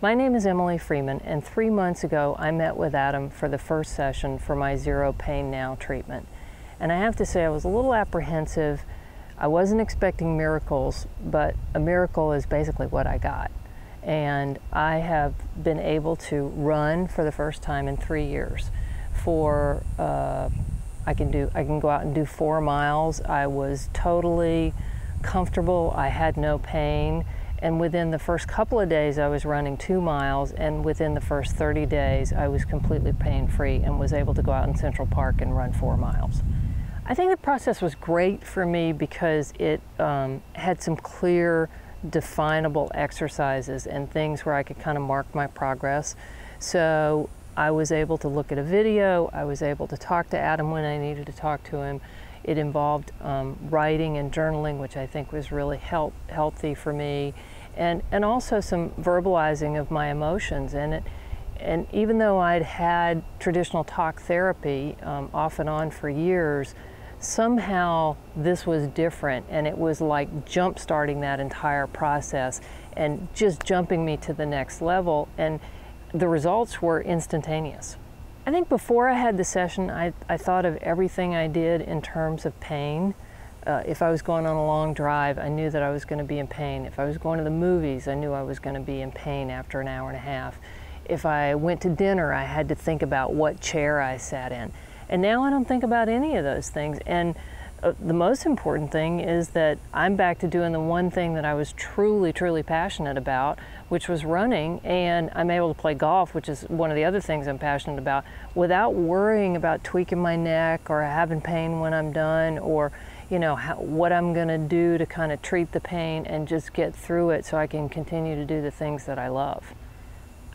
My name is Emily Freeman, and 3 months ago I met with Adam for the first session for my Zero Pain Now treatment. And I have to say I was a little apprehensive. I wasn't expecting miracles, but a miracle is basically what I got. And I have been able to run for the first time in 3 years. I can go out and do 4 miles. I was totally comfortable. I had no pain. And within the first couple of days, I was running 2 miles, and within the first 30 days, I was completely pain-free and was able to go out in Central Park and run 4 miles. I think the process was great for me because it had some clear, definable exercises and things where I could kind of mark my progress. So I was able to look at a video, I was able to talk to Adam when I needed to talk to him. It involved writing and journaling, which I think was really healthy for me, and also some verbalizing of my emotions. And even though I'd had traditional talk therapy off and on for years, somehow this was different, and it was like jump-starting that entire process and just jumping me to the next level, and the results were instantaneous. I think before I had the session, I thought of everything I did in terms of pain. If I was going on a long drive, I knew that I was going to be in pain. If I was going to the movies, I knew I was going to be in pain after an hour and a half. If I went to dinner, I had to think about what chair I sat in. And now I don't think about any of those things. And the most important thing is that I'm back to doing the one thing that I was truly, truly passionate about, which was running, and I'm able to play golf, which is one of the other things I'm passionate about, without worrying about tweaking my neck or having pain when I'm done, or what I'm going to do to kind of treat the pain and just get through it so I can continue to do the things that I love.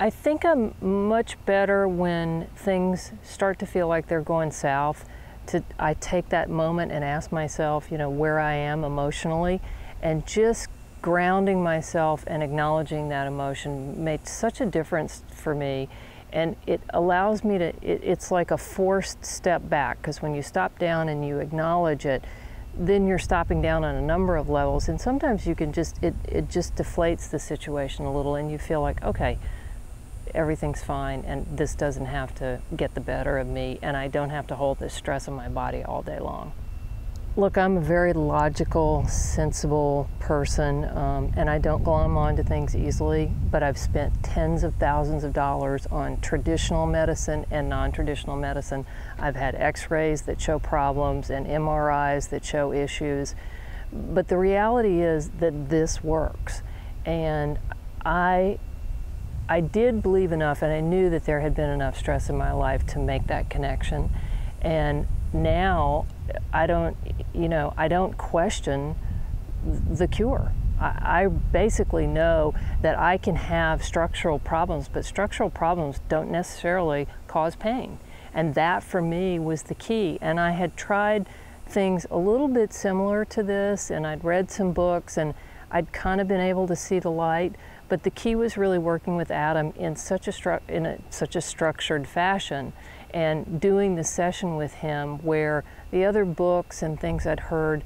I think I'm much better when things start to feel like they're going south. I take that moment and ask myself, where I am emotionally, and just grounding myself and acknowledging that emotion made such a difference for me. And it allows me to, it's like a forced step back, because when you stop down and you acknowledge it, then you're stopping down on a number of levels, and sometimes you can just, it just deflates the situation a little, and you feel like, okay, everything's fine, and this doesn't have to get the better of me, and I don't have to hold this stress in my body all day long. Look, I'm a very logical, sensible person, and I don't glom onto things easily, but I've spent tens of thousands of dollars on traditional medicine and non-traditional medicine. I've had x-rays that show problems and MRIs that show issues, but the reality is that this works. And I did believe enough, and I knew that there had been enough stress in my life to make that connection. And now I don't question the cure. I basically know that I can have structural problems, but structural problems don't necessarily cause pain. And that for me was the key. And I had tried things a little bit similar to this, and I'd read some books, and I'd kind of been able to see the light. But the key was really working with Adam in such a structured fashion, and doing the session with him where the other books and things I'd heard,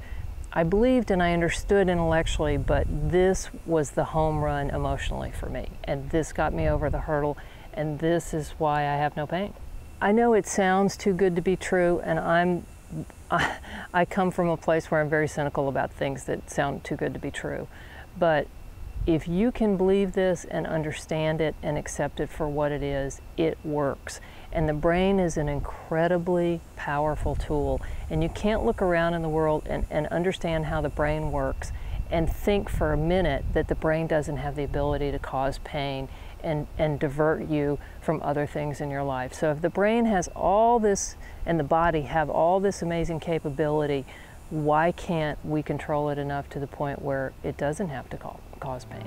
I believed and I understood intellectually, but this was the home run emotionally for me. And this got me over the hurdle, and this is why I have no pain. I know it sounds too good to be true, and I come from a place where I'm very cynical about things that sound too good to be true. But if you can believe this and understand it and accept it for what it is, it works. And the brain is an incredibly powerful tool. And you can't look around in the world and understand how the brain works and think for a minute that the brain doesn't have the ability to cause pain and divert you from other things in your life. So if the brain has all this and the body have all this amazing capability, why can't we control it enough to the point where it doesn't have to cause pain?